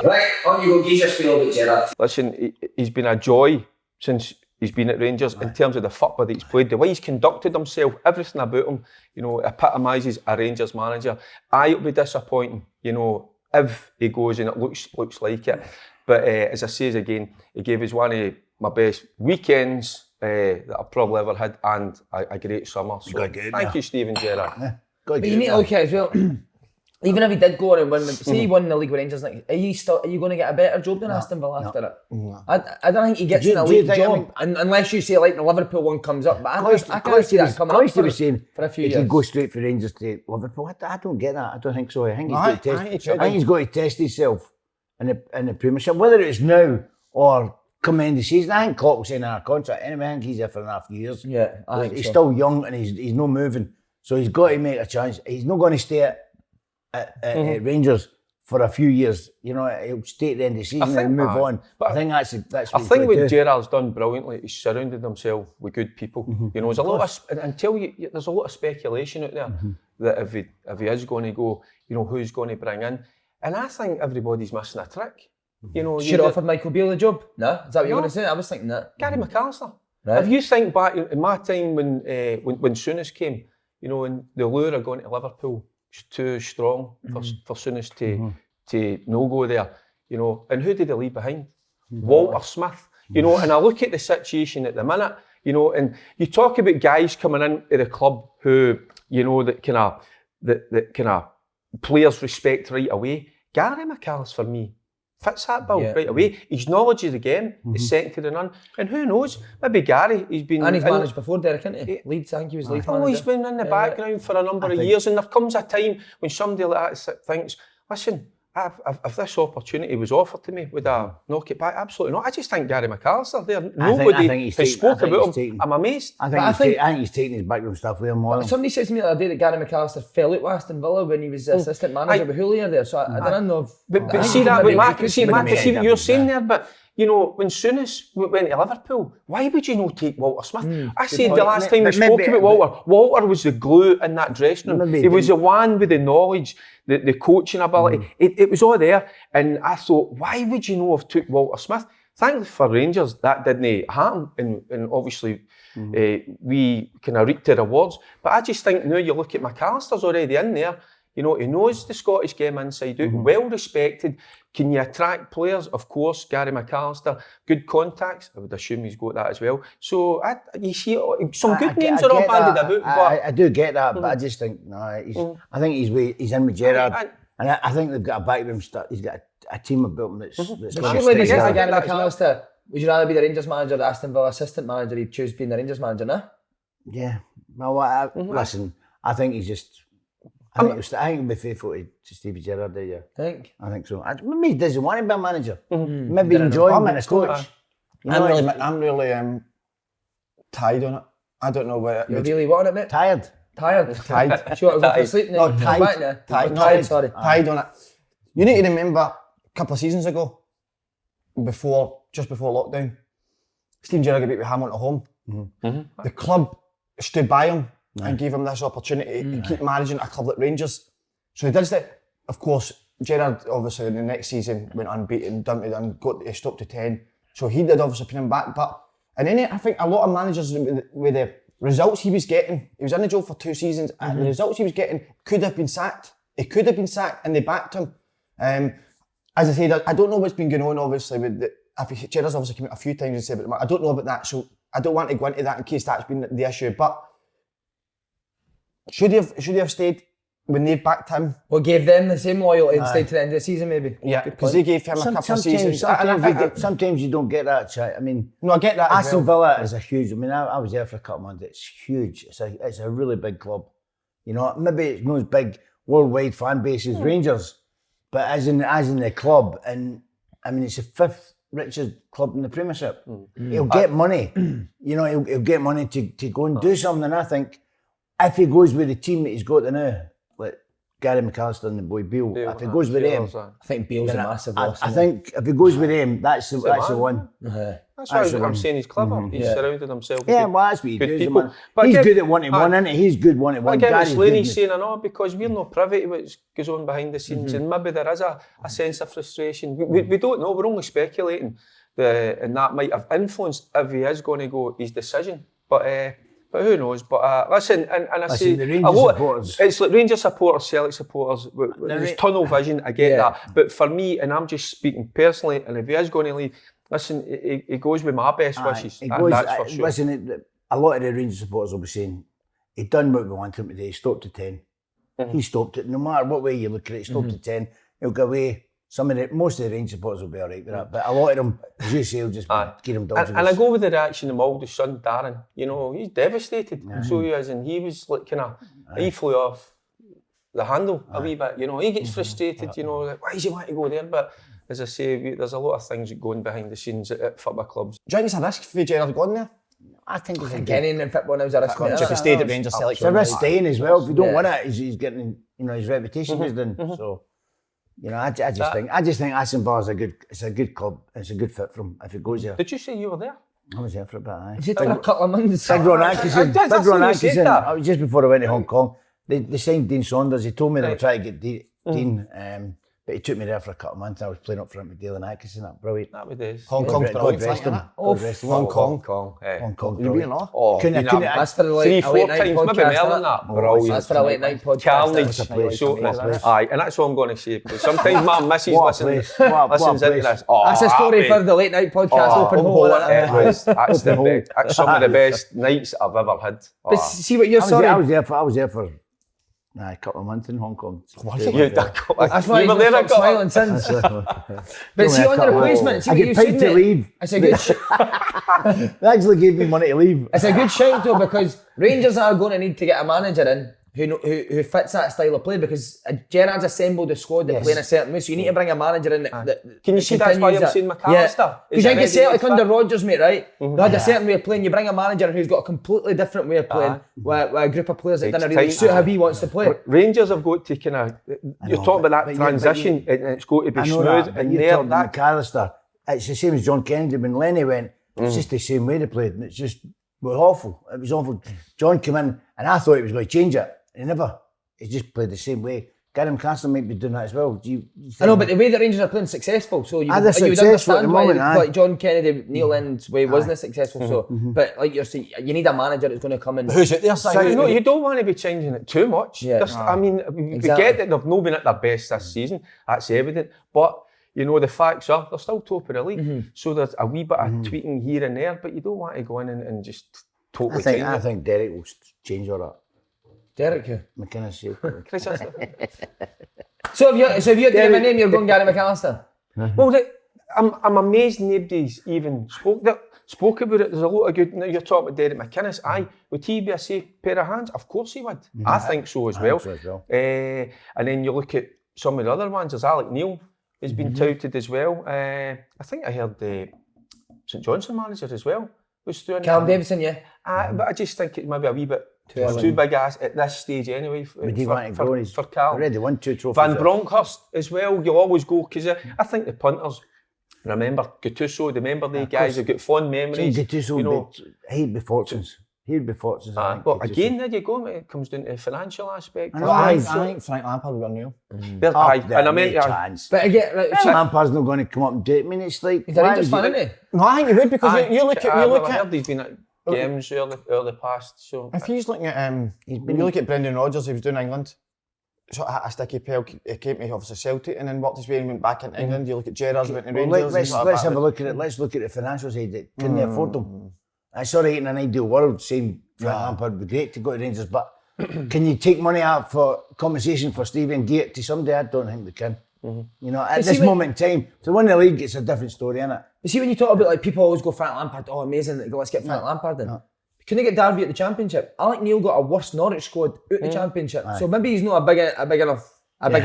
Right, on you go, give your spiel about Gerrard. Listen, he's been a joy since he's been at Rangers in terms of the football that he's played, the way he's conducted himself, everything about him, epitomises a Rangers manager. It'll be disappointing, if he goes and it looks like it. But as I say again, he gave us one of my best weekends that I've probably ever had, and a great summer. So thank you, Steven Gerrard. Yeah. But you need to look at it as well. Even if he did go on and win, say he won the league with Rangers, are you going to get a better job than Aston Villa after it? No. I don't think he gets in a league job, unless you say like the Liverpool one comes up. But I can't see that coming up for a few years. He could go straight for Rangers to Liverpool. I don't get that. I don't think so. I think he's got to test himself in the Premiership, whether it's now or come end of the season. I think Klopp will sign a contract anyway. I think he's there for another few years. Yeah, he's still young and he's not moving, so he's got to make a chance. He's not going to stay at Rangers for a few years. He'll stay at the end of the season and move on. But I think that's what I think what Gerrard's done brilliantly, he's surrounded himself with good people. There's a lot of there's a lot of speculation out there that if he is going to go, who's going to bring in, and I think everybody's missing a trick. Should have offered Michael Beale the job. No, is that what you were going to say? I was thinking that. Gary McAllister. Right. If you think back in my time when Souness came, and the lure of going to Liverpool was too strong for Souness to no go there, and who did they leave behind? Walter Smith, and I look at the situation at the minute, and you talk about guys coming into the club who, that kind of players respect right away. Gary McAllister for me fits that bill right away. His knowledge of the game is second to none. And who knows, maybe Gary, he's managed before Derek, hasn't he? Leeds, I think he was Leeds manager. He's been in the background for a number of years, and there comes a time when somebody like that thinks, listen, if this opportunity was offered to me, would I knock it back? Absolutely not. I just think Gary McAllister there, nobody has spoke about him. I'm amazed. I think he's taking his background stuff way more. Somebody said to me the other day that Gary McAllister fell out with Aston Villa when he was assistant manager with Hoolier there, so I don't know if... But see that with Mark, see what you're saying there, but when Souness went to Liverpool, why would you not take Walter Smith? I said the last time we spoke about Walter was the glue in that dressing room. He was the one with the knowledge, the coaching ability. It was all there. And I thought, why would you not have took Walter Smith? Thankfully for Rangers, that didn't happen. And obviously, we kind of reaped the rewards. But I just think now you look at McAllister's already in there. He knows the Scottish game inside out, well respected. Can you attract players? Of course, Gary McAllister, good contacts. I would assume he's got that as well. So you see, some good names are all bandied about. But I do get that, but I just think I think he's in with Gerrard, and I think they've got a backroom start. He's got a team about him that's. Surely, Gary McAllister, would you rather be the Rangers manager, the Aston Villa assistant manager? He'd choose being the Rangers manager, no? Yeah. Well, listen, I think he's just. I think he'll be faithful to Stevie Gerrard, do you? I think so. Maybe he doesn't want to be a manager. Maybe he enjoys being a coach. I'm really tired on it. I don't know where... You're really what on it, mate? Tired. Sure, I'll go for sleep now. Tired on it. You need to remember a couple of seasons ago, just before lockdown, Steven Gerrard got beat with Hamilton at home. The club stood by him and gave him this opportunity to keep managing a club like Rangers. So he did that. Of course, Gerrard obviously in the next season went unbeaten, got to stop to 10. So he did obviously put him back. But I think a lot of managers with the results he was getting, he was in the job for 2 seasons, and the results he was getting could have been sacked. He could have been sacked, and they backed him. As I said, I don't know what's been going on obviously with Gerrard's obviously come out a few times and said, I don't know about that, so I don't want to go into that in case that's been the issue. But should he have stayed when they backed him? Well, gave them the same loyalty and stayed to the end of the season, maybe. Yeah, because they gave him a couple of seasons. Sometimes you don't get that chat. I mean, no, I get that. Aston Villa is a huge. I mean, I was there for a couple of months. It's huge. It's a really big club. Maybe it's not as big worldwide fan base as Rangers, but as in the club, and I mean, it's the 5th richest club in the Premiership. He'll get money. He'll get money to go and do something. And I think if he goes with the team that he's got now, like Gary McAllister and the boy Beale. If he goes with them, I think Bale's a massive loss. I think if he goes with them, that's the one. That's why I'm saying he's clever. He's surrounded himself with well, that's what he good does. people. But he's good at one-to-one, isn't he? He's good one-to-one. I get what Slaney's saying, I know, because we're not privy to what goes on behind the scenes, and maybe there is a sense of frustration. We don't know, we're only speculating, and that might have influenced if he is going to go his decision. But who knows? But listen, and I say a lot. It's like Rangers supporters, Celtic supporters. There's tunnel vision. I get that. But for me, and I'm just speaking personally, and if he is going to leave, listen, he goes with my best wishes. That's for sure. Listen, a lot of the Rangers supporters will be saying he done what we wanted him to do. He stopped at 10. He stopped it. No matter what way you look at it, he stopped at 10. He'll go away. Most of the Rangers supporters will be all right with that, but a lot of them, as you say, will just give him dogs. And I go with the reaction of Mulder's son, Darren. You know, he's devastated. So he is, and he was like he flew off the handle a wee bit. You know, he gets frustrated. You know, like, why does he want to go there? But as I say, there's a lot of things going behind the scenes at football clubs. Do you think it's a risk for Gerrard going there? I think it's getting in football now is a risk. If he stayed at Rangers, Celtic, it's a risk staying as well. If you don't win it, he's getting his reputation is done. So. You know, I just think Aston Villa is a good club. It's a good fit for him if he goes there. Did you say you were there? I was there for a bit. Aye. For a couple of months. Big Ron Atkinson. I was just before I went to Hong Kong. They signed Dean Saunders. He told me they were trying to get Dean, but he took me there for a couple of months. I was playing up front with Dale and Atkinson. That's brilliant. That was it. Hong Kong's brilliant. Hong Kong. You really not? Oh, that's for the 3-4 times, maybe more than that. Brilliant. That's for a late night podcast. Carnage. Aye, and that's what I'm going to say. Sometimes my missus listens into this. That's a story for the late night podcast. Open hole. That's some of the best nights I've ever had. But see what you're saying. I was there for a couple of months in Hong Kong. That's why he's not smiling since. But see, on the replacement, see I what get you've paid seen to leave. It's a good They actually gave me money to leave. It's a good shout though, because Rangers are going to need to get a manager in who fits that style of play, because Gerrard's assembled a squad that play in a certain way, so you need to bring a manager in that can you see that's why I'm saying McAllister? Because I think Celtic under Rodgers, mate, right? They had a certain way of playing. You bring a manager who's got a completely different way of playing with a group of players that didn't really suit how he wants to play. Rangers have got to kind of, you're talking about that transition, and it's got to be smooth. And you're talking about McAllister, it's the same as John Kennedy. When Lenny went, it's just the same way they played, and it was awful. It was awful. John came in, and I thought he was going to change it. He just played the same way. Gary McAllister might be doing that as well. I know, but the way the Rangers are playing successful, so you would understand why like John Kennedy, Neil Lynn's way wasn't successful. But like you're saying, you need a manager that's going to come in. Who's at their side? No, you don't want to be changing it too much. I mean, we get that they've not been at their best this season. That's evident. But you know, the facts are they're still top of the league. So there's a wee bit of tweaking here and there, but you don't want to go in and just totally change it. I think Derek will change all that. Derek who? McInnes. So if you had to give a name, you're going Gary McAllister? Well, I'm amazed nobody's even spoke about it. There's a lot of good. You're talking about Derek McInnes. Aye, would he be a safe pair of hands? Of course he would. I think so as well. And then you look at some of the other ones. There's Alec Neil has been touted as well. I think I heard the St Johnstone manager as well was doing. Callum Davidson, but I just think it might be a wee bit too big ass at this stage anyway. Would he want to go? For Cal? Already won 2 trophies. Van Bronckhorst as well. You'll always go because I think the punters remember Gattuso. Remember the guys who got fond memories. Gattuso, you know, he'd be fortunes. He'd be fortunes. But again, there you go. It comes down to the financial aspect. I think Frank Lampard would be unreal. And I meant but again, Lampard's not going to come up and do it. I mean, it's like he's a Rangers fan, isn't he? No, I think he would, because you look at. I heard he's been at games early past. So if he's looking at you look at Brendan Rodgers, he was doing England. So a sticky pair, he came to obviously Celtic and then worked his way and went back into England. You look at Gerrard, went to Rangers. Let's have a look at it. Let's look at the financial side. Can they afford them? It's all right in an ideal world, saying Frank Lampard would be great to go to Rangers, but can you take money out for compensation for Stevie and give it to somebody? I don't think they can. You know, at this moment in time, to win the league, it's a different story, isn't it? You see, when you talk about like people always go Frank Lampard, oh amazing, let's get Frank Lampard in. Couldn't they get Derby at the Championship? Alec Neil got a worse Norwich squad out the Championship, so maybe he's not a bigger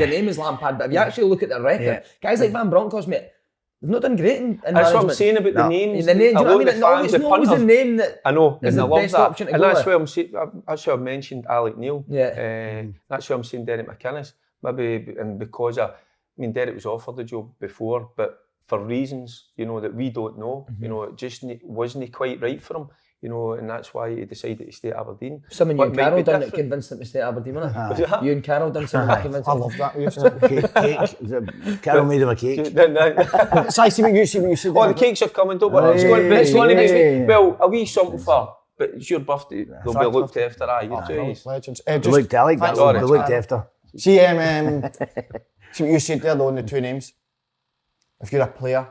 name as Lampard. But if you actually look at the record, guys like Van Bronckhorst, mate, they've not done great in that's what I'm saying about the names. The name, do you know what I mean? It's not always the name that I know, is the best option to and go that's with. why I'm saying. That's why I mentioned Alec Neil. That's why I'm saying Derek McInnes. maybe, and because I mean, Derek was offered the job before, but for reasons, you know, that we don't know, you know, it just wasn't quite right for him, you know, and that's why he decided to stay at Aberdeen. Something you But and it might Carol be done that different. convinced him to stay at Aberdeen, wasn't Was it? that? You and Carol done something that convinced I him. love that. We used to- Carol made him a cake. So see what you said. Oh, the cakes are coming, don't worry. It's going, but it's only next week. Well, a wee something for, but it's your birthday. They'll be looked after. You're Jewish. Legends. They looked that. thanks They very much, looked Aaron. after. See, see what you said there, though, on the two names. If you're a player,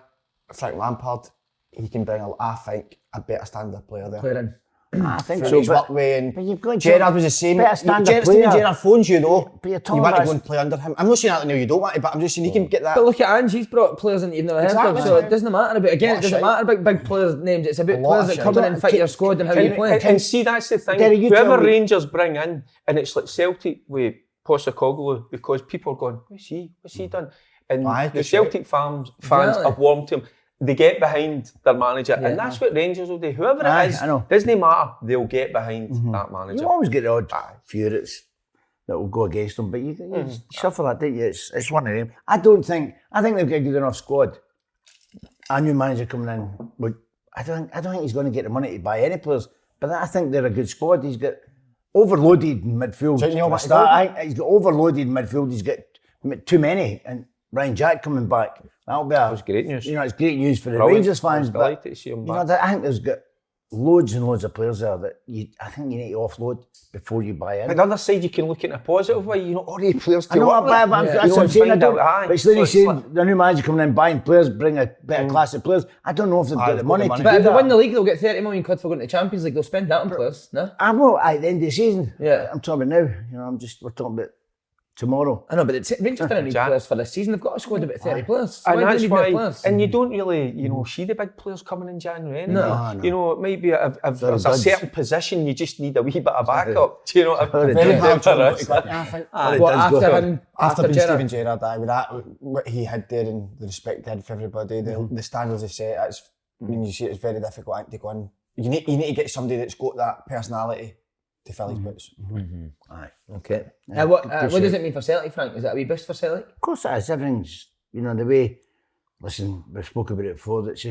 Frank Lampard, he can bring, I think, a better standard player there. Player in. I think So so, he's but worked with, but and you've got Gerrard was the same. better standard Stephen player. Gerrard phones you though. But you're You talking want to about go and play under him. I'm not saying that now you don't want to, but I'm just saying he can get that. But look at Ange, he's brought players in that you've never heard of, Exactly. so it doesn't matter about, again, Lot it of doesn't shite. matter about big players' names, it's about lot players of that shite. come in and fit your squad and how you play. And see, that's the thing. Derek, you tell Whoever me- Rangers bring in, and it's like Celtic with Postecoglou, because people are going, what's he done? And Aye, the good Celtic fans Really? have warmed to him. They get behind their manager, and that's what Rangers will do. Whoever Aye, it is, I know. doesn't matter. They'll get behind that manager. You always get the odd few that will go against them, but you suffer that, don't you? It's one of them. I think they've got a good enough squad. A new manager coming in, but I don't think he's going to get the money to buy any players. But I think they're a good squad. He's got overloaded midfield. So you know for a what to start. do? I think he's got overloaded midfield. He's got too many, and Ryan Jack coming back. That'll be That's great news. You know, it's great news for the Brilliant. Rangers fans. I was But delighted to see him you know, back. I think there's got loads and loads of players there that I think you need to offload before you buy in. But the other side, you can look in a positive way. You know, all these players I to know, work but with. that's what I'm saying. I don't, Aye. but it's then So he's it's saying like- the new manager coming in buying players, bring a better class of players. I don't know if they've got the they've got money the to money. But do if they win that. the league, they'll get 30 million quid for going to the Champions League, they'll spend that on players, no? I will at the end of the season. Yeah. I'm talking about now. You know, we're talking about tomorrow. I know, but Rangers don't need Jack. players for this season, they've got a squad of about 30 players. And Why do that's they need more why, players? and you don't really, you know, see the big players coming in January. Anyway. No. You know, it might be if there's a duds. certain position you just need a wee bit of backup. Do you know what I mean? Very hard There job is. to go. I think. What, after him, After being Gerrard? Steven Gerrard, with that, what he had there and the respect he had for everybody, the standards he set, I mean, you see it's very difficult I think, to go in. You need to get somebody that's got that personality to fill his boots. Aye. Okay. What does it mean for Celtic, Frank? Is that a wee boost for Celtic? Of course it is. Everything's, you know, the way, listen, we've spoken about it before, it's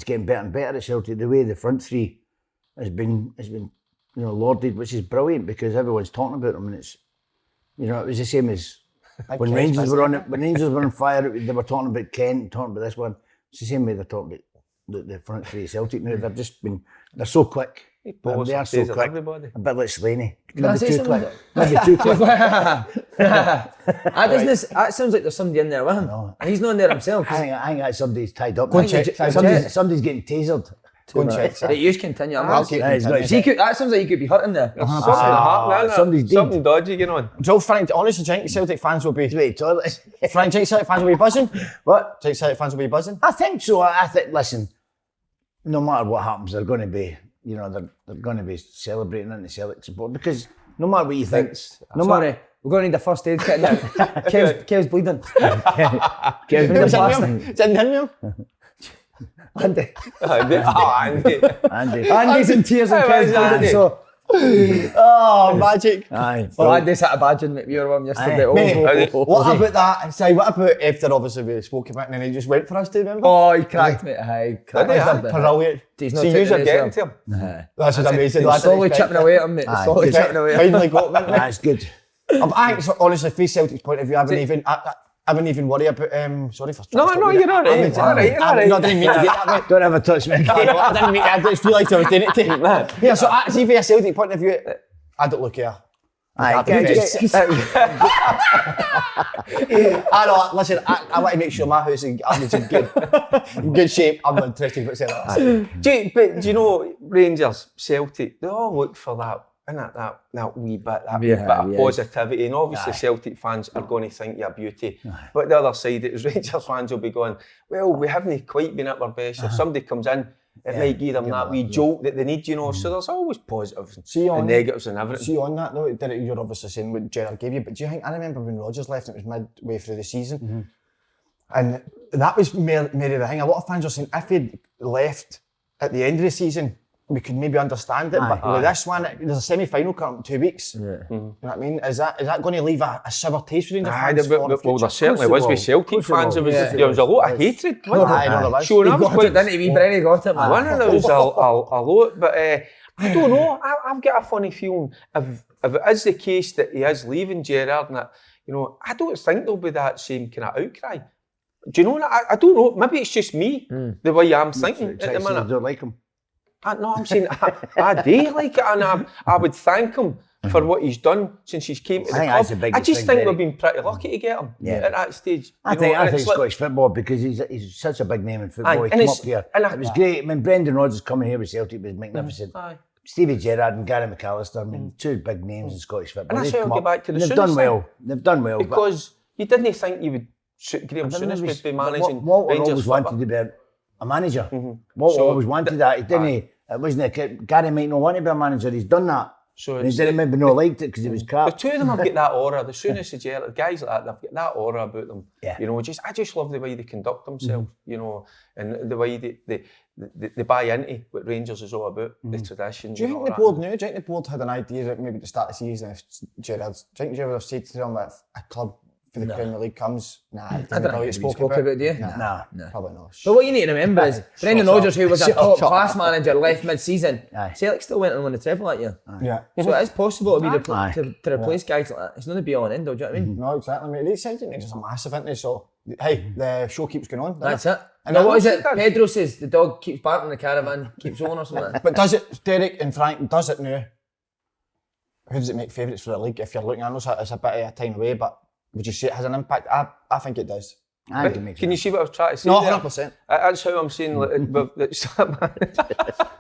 getting better and better at Celtic. The way the front three has been, you know, lauded, which is brilliant because everyone's talking about them, and it's, you know, it was the same as when Rangers were on it. When Rangers were on fire, they were talking about Kent, talking about this one. It's the same way they're talking about the front three at Celtic now. They're so quick. Boss They are so upstairs at quick. everybody. A bit like Slaney. Can I say too something? quick. Maybe too quick. That sounds like there's somebody in there with him. No. And he's not in there himself. I think that somebody's tied up. Go and check. Somebody's getting tasered. Go and check. Right, you continue. I'll keep continuing. That sounds like you could be hurting there. Somebody's dead. Something dodgy going on. Joe, Frank, honestly, do you think Celtic fans will be... Wait, toilet. Frank, do you think Celtic fans will be buzzing? What? Do you think Celtic fans will be buzzing? I think so. I think, listen, no matter what happens, they're going to be, you know, they're going to be celebrating in the Celtic support because no matter what you think, no matter. Sorry, we're going to need a first aid kit now. Kev's bleeding. It's in him. Andy. Andy. Andy's in tears and Kev's bleeding. So, Oh, magic. Aye. well, Andy's had a badge in we were with him yesterday. Mate, what about that? Say, what about after obviously we spoke about it and he just went for us, do you remember? Oh, he cracked me. Aye, cracked me. Brilliant. He's not See, taking you're it getting as to him. well. That's just amazing. He's slowly chipping away at him, mate. Aye. Slowly chipping away at him. Finally got him. That's good. I think, so, honestly, from Celtic's point of view, I wouldn't even worry about. Sorry for. No, you're all right. It's all right. You're all right. No, I didn't mean to get that way. Don't ever touch me. I didn't mean. I just realised I was doing it to him. Yeah, so see from a Celtic point of view, I don't look here. Aye, I know. Listen, I want to make sure my house is in good shape. I'm not interested in what's in it. But do you know, Rangers, Celtic, they all look for that. And that wee bit, of positivity, and obviously Celtic fans are going to think you're a beauty. But the other side, it is Rangers fans will be going, well, we haven't quite been at our best. If somebody comes in, it might give them that wee jolt that they need, you know. So there's always positives and negatives and everything. See, on that note, Derek, you're obviously saying what Gerrard gave you, but do you think, I remember when Rodgers left, it was midway through the season, and that was merely the thing. A lot of fans were saying if he'd left at the end of the season, we could maybe understand it, but with this one, there's a semi-final coming in 2 weeks. You know what I mean? Is that going to leave a sour taste for Rangers fans? Well, there certainly was with Celtic fans. There was a lot of hatred. Sure, I was quite. Didn't he? Brenny got it, man. There was a lot, but I don't know. I've got a funny feeling if it is the case that he is leaving Gerrard, and that, I don't think there'll be that same kind of outcry. Do you know? I don't know. Maybe it's just me, the way I'm thinking at the minute. I don't like him. No, I'm saying I do like it, and I would thank him for what he's done since he's came to the club. I just think we've been pretty lucky to get him at that stage. I think Scottish football, because he's such a big name in football. He came up here. It was great. I mean, Brendan Rodgers coming here with Celtic was magnificent. Stevie Gerrard and Gary McAllister, I mean, two big names in Scottish football. And that's why I'll get back to the They've done well. They've done well. Because you didn't think you would. Graham Souness would be managing Walter Rangers always wanted to be a manager. Walter always wanted that. He didn't. It wasn't Gary might not want to be a manager. He's done that. So and he didn't maybe not liked it because he was crap. The two of them have got that aura. The Souness and Gerrard, guys like that, they've got that aura about them. Yeah. I just love the way they conduct themselves. And the way they buy into what Rangers is all about, the traditions. Do you think the board knew? Do you think the board had an idea that maybe at the start of the season, if Gerrard, do you think Gerrard would have said to them if a club for the Premier League comes? Nah, I don't know what you spoke about, do you? Nah. Probably not. But what you need to remember is Brendan Rodgers, who was a top-class manager, left mid-season. Celtic still went and won the treble that year. So it is possible to replace guys like that. It's not the be-all and end-all, do you know what I mean? No, exactly. I mean, the Celtic makes us a massive interest, so hey, the show keeps going on. That's it. And what is it? Pedro says the dog keeps barking, the caravan keeps on or something. But does it, Derek and Frank, does it now? Who does it make favourites for the league if you're looking? I know it's a bit of a time away, but would you say it has an impact? I think it does. Can you see what I was trying to say? No, 100%. That's how I'm saying.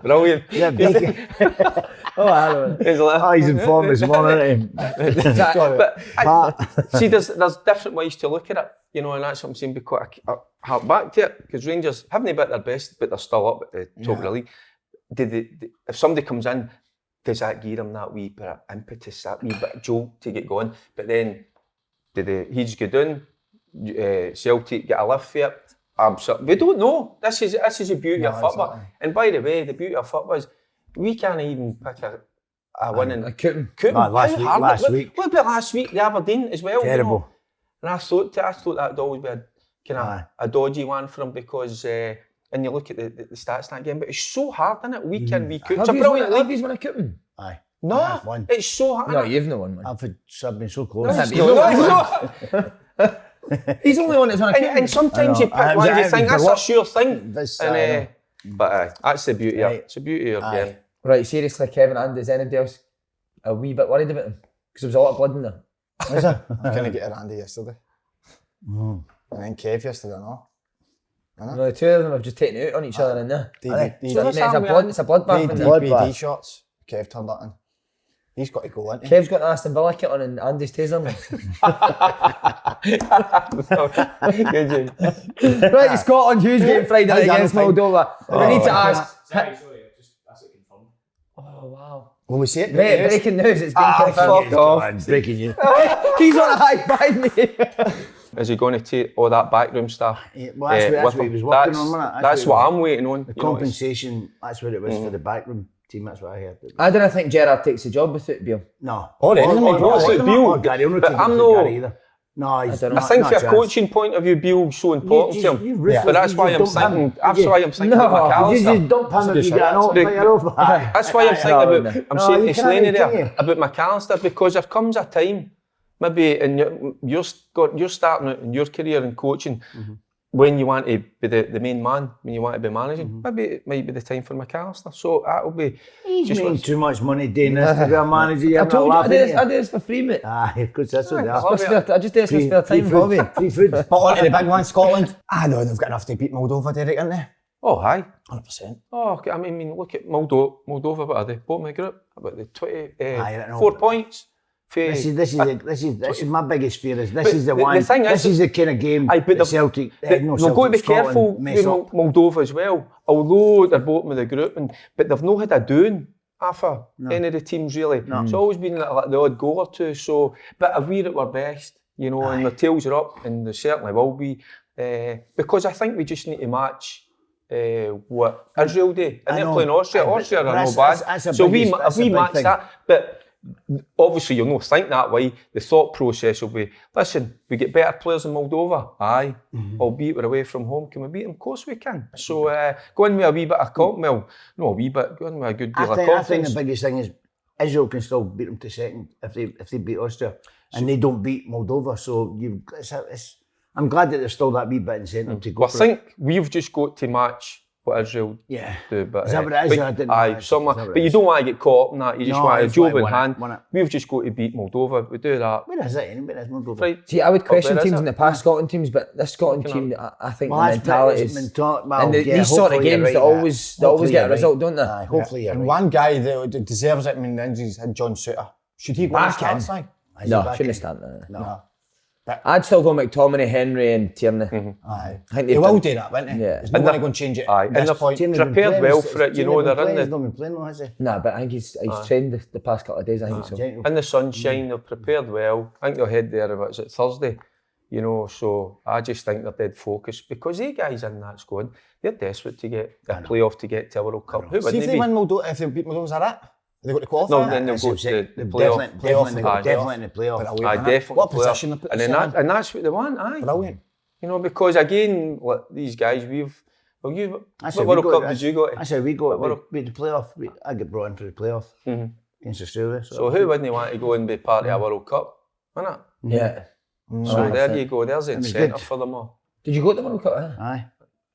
Brilliant. Yeah, he's informed this morning. But see, there's different ways to look at it, and that's what I'm saying. Because I hark back to it, because Rangers haven't been at their best, but they're still up at the top of the league. If somebody comes in, does that give them that wee bit of impetus, that wee bit of jolt to get going? But then, did the Heats go down? Celtic get a lift for it? Absolutely. We don't know. This is the beauty of football. Exactly. And by the way, the beauty of football is we can't even pick a winning. Cooper. Last week. What about last week? The Aberdeen as well. Terrible. And I thought that would always be a dodgy one for him, because and you look at the stats in that game, but it's so hard, isn't it? Week in, week out. It's a brilliant league. Have you won a Cooper? Aye. No, it's so hard. No, you've not won one. I've been so close. He's the only one that's won a Cooper. And sometimes you pick one, you think that's a sure thing. But that's the beauty of it. It's the beauty of the game. Right, seriously, Kevin, and is anybody else a wee bit worried about him? Because there was a lot of blood in there. Is there? I couldn't get a Randy yesterday. And then Kev yesterday, no. No, the two of them have just taken it out on each other in there. It's a bloodbath in there. DVD shots. Kev turned that in. He's got to go, isn't he? Kev's got an Aston Villa kit on and Andy's tasering him. Right, Scotland, huge game Friday night against Moldova. We need to ask. Sorry, that's it confirmed. Oh, wow. Will we see it? Mate, breaking news, it's been confirmed. Fuck off. Breaking news. He's on a high five me. Is he going to take all that backroom stuff? Well, that's what he was working on, wasn't it? That's what I'm waiting on. The compensation, that's what it was for the backroom team, that's what I heard. I don't think Gerrard takes the job without Beale. No. Not Beale. Gary, I'm not but I'm no. Either. No, I think from a coaching point of view, Beale's so important to him. But that's why I'm thinking. That's why I'm thinking about McAllister. You just dump him if you get an off. That's why I'm thinking about. I'm saying to Slaney there about McAllister, because there comes a time, maybe in you're starting out in your career in coaching, when you want to be the main man, when you want to be managing, maybe it might be the time for McAllister. So that'll be. He's making too much money doing this to be a manager. I told you, I do this for free, mate. Aye, because that's what they are. I just do this for spare time, hobby. Free food. But on to the big one, Scotland. I know they've got enough to beat Moldova, Derek, aren't they? Oh, hi. 100%. Oh, I mean, look at Moldova. What are they? Bottom of the group. About the 24 points. This is my biggest fear. This is the one. This is the kind of game that Celtic. They've got to be careful with Moldova as well. Although they're bottom of the group, but they've not had a doing after any of the teams really. It's always been like the odd goal or two. So, but if we're at our best, and the tails are up, and they certainly will be, because I think we just need to match what Israel do, and they're playing Austria. Austria are no bad. That's a So biggest- we that's a big match thing. that, but obviously you'll not think that way. The thought process will be, listen, we get better players in Moldova. Aye, albeit we're away from home. Can we beat them? Of course we can. So go in with a wee bit of confidence. Well, no a wee bit. Go in with a good deal of I think confidence. the biggest thing is Israel can still beat them to second if they beat Austria, and they don't beat Moldova. So I'm glad that there's still that wee bit incentive to go Well, I for it. think we've just got to match what Israel Yeah. do. But, Is that what it is? I didn't know aye, that. summer. Is that what But it you is? don't want to get caught up in that. You just No, want a it's job like in win it, hand. win it. We've just got to beat Moldova. We do that. Where is it anyway? There's Moldova. Right. See, I would question there, is teams it? in the past, Scotland teams, but this Scotland team, I think the mentality is... and and these sort of hopefully you're games, right they in always that. Hopefully get a you're result, right. don't they? Aye, hopefully you're And right. one guy that deserves it, I mean, the injuries had John Suter. Should he go Back on in. the start side? Is he No, back shouldn't in? have started. No. I'd still go McTominay, Henry and Tierney. Aye. I think They they've will done- do that, won't they? Yeah. There's no And one they're- going to change it Aye, at and this they're point. Tierney's been prepared playing, well for it, you know, they're in He's the- not been playing though, has he? Nah, but I think he's trained the past couple of days, I think so. Gentle. In the sunshine, they've prepared well. I think they'll head there about it Thursday. You know, so I just think they're dead focused because they guys in that squad, they're desperate to get a playoff to get to a World Cup. Who See would if they they be? win Moldova, if they beat Moldova, is that it? Have they got to qualify? No, then they'll That's go what I'm to saying. the They're playoff. definitely in the playoff. But away Aye, from that. definitely. What playoff. position they put and themselves in? and that's what they want. Aye, Brilliant. you know, because again, like, these guys, what That's how World we go- Cup that's- did you go to? That's how we go. What We the playoff. I get brought in for the playoff against Australia. So who wouldn't want to go and be part of a World Cup? Isn't it? Yeah. So there you go. There's the was incentive good. for them all. Did you go to the World Cup? Aye.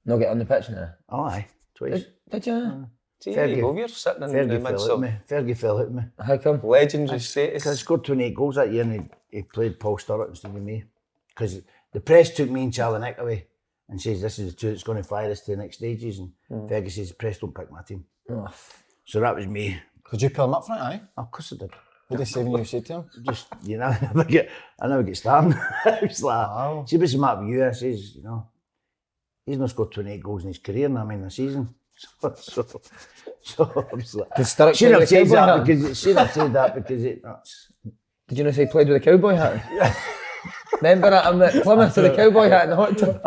No, get on the pitch now. Oh, aye. Twice. Did you? See, there you Fergie- go. You're sitting in the Fergie midst fell out of me. Fergie fell out me. How come? legendary Because I status. scored 28 goals that year and he played Paul Sturrock instead of me. Because the press took me and Charlie Nick away and says this is the two that's going to fire us to the next stages. And Fergie says the press don't pick my team. Oh, So that was me. Could you pull him up for it, aye? Of course I did. What did they say when you said to him? Just, you know, I never get started. I was like, Wow. see, what's the matter with you? I says, you know, he's not scored 28 goals in his career, and I mean, a season. So I was like, Did Sturrock shouldn't play have with the said cowboy that hat? because it. That's, Did you not say he played with a cowboy hat? Remember I'm at Plymouth with a cowboy hat in the hot tub?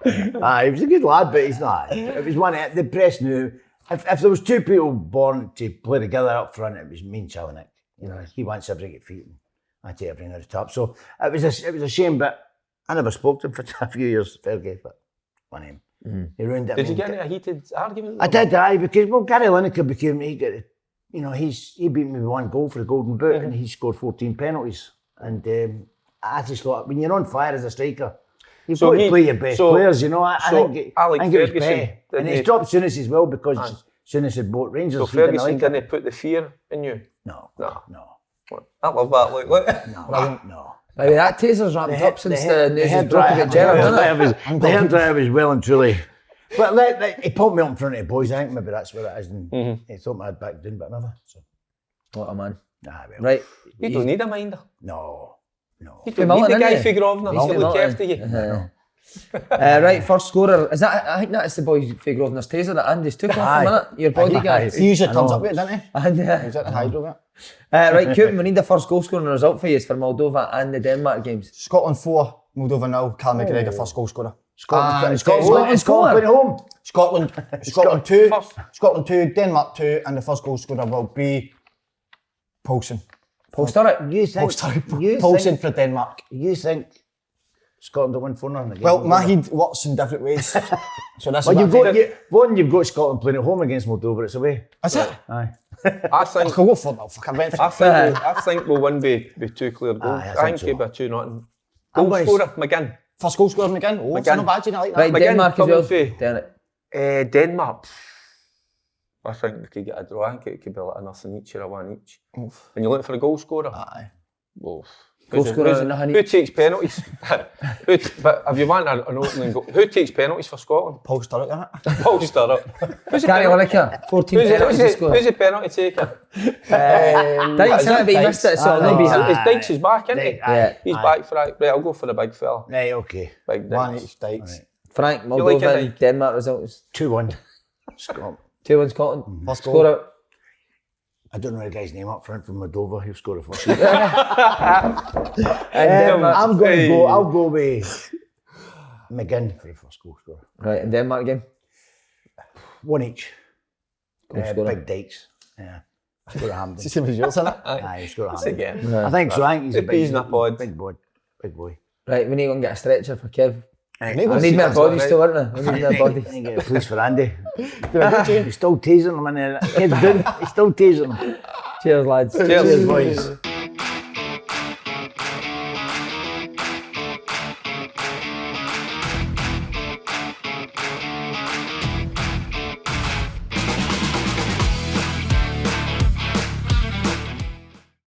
he was a good lad, but he's not. It was one. The press knew if there was two people born to play together up front, it was me and Charlie Nick. You know, he wants everything at feet, and I take everything at the top. So it was a shame, but I never spoke to him for a few years. Fergie, but one of him. He ruined it. Did you get into a heated argument? I did, because Gary Lineker became. He beat me with one goal for the Golden Boot, and he scored 14 penalties. And I just thought, when you're on fire as a striker, you've got to play your best players. You know, I think it was Petty. And he's dropped Souness as well because Souness had bought Rangers. So He didn't Ferguson like it. didn't put the fear in you? No. I love that. Look. No. Maybe that taser's ramped up since the news is broke about Gerrard, hasn't it? The hair dryer was well and truly. But he pumped me up in front of the boys. I think maybe that's what it is. And he thought I had back down, but never. So. What a man. Nah, well, Right. You don't need a minder. No. You don't need the guy He's Figurovna. He's to look Milton. after you. Right, first scorer. Is that? I think that's the boy Figurovna's taser that Andy's took off a minute. Your bodyguard. He usually turns up with it, doesn't he? And, He's at the hydro bit. right, Cooper, we need the first goal scoring result for you for Moldova and the Denmark games. Scotland 4, Moldova 0, Callum McGregor first goal scorer. Scotland Scotland playing at home. Scotland 2, Scotland 2, Denmark 2, and the first goal scorer will be Poulsen. Sturrock. Poulsen for Denmark. You think Scotland will win 4-0 again? Well, my head works in different ways. So that's Well, what you've got Scotland playing at home against Moldova. It's away. Is it? Aye. I think I'll go for it. Fuck, I went for it. I think we'll win by 2 clear goals. Aye, I I think think so. it'll be 2-0. I'm Goal gonna scorer, McGinn. First goal scorer again. Oh, it's McGinn. not bad, you know, I like that. Right, McGinn Denmark as coming well. for Denmark. I think we could get a draw. I think it could be like a nothing each or a one each. And you're looking for a goal scorer? Aye. Well, Goal scorer and nothing who each. takes penalties? But if you want an opening goal, who takes penalties for Scotland? Paul Sturrock, isn't it? Paul Sturrock. Gary Lineker, 14 penalties to score. Who's the penalty taker? Dykes, but he missed it, so it'll not be him. Dykes is back, isn't he? Yeah. He's back for that. Right, I'll go for the big fella. Right, okay. Big One Dykes. each Dykes. Frank, like Moldova it, and Denmark results. 2-1. Scotland. 2-1 Scotland. First goal. Scorer. I don't know the guy's name up front from Moldova. He'll score a first goal. And Denmark. I'm going to go. I'll go with McGinn for the first goal scorer. Right, and Denmark again. one each. scorer. Big Dykes. Yeah. Score at It's the Hampden. same as yours, isn't it? Aye, he scored at That's Hampden. again. I think so. I think he's a Peas in a pod. big boy. Big boy. Right, we need to go and get a stretcher for Kev. Right. I need more bodies still, aren't I? We need more I bodies. think get a police for Andy. He's still tasing him in there. Kid's doing. He's still tasing him. Cheers, lads. Cheers, boys.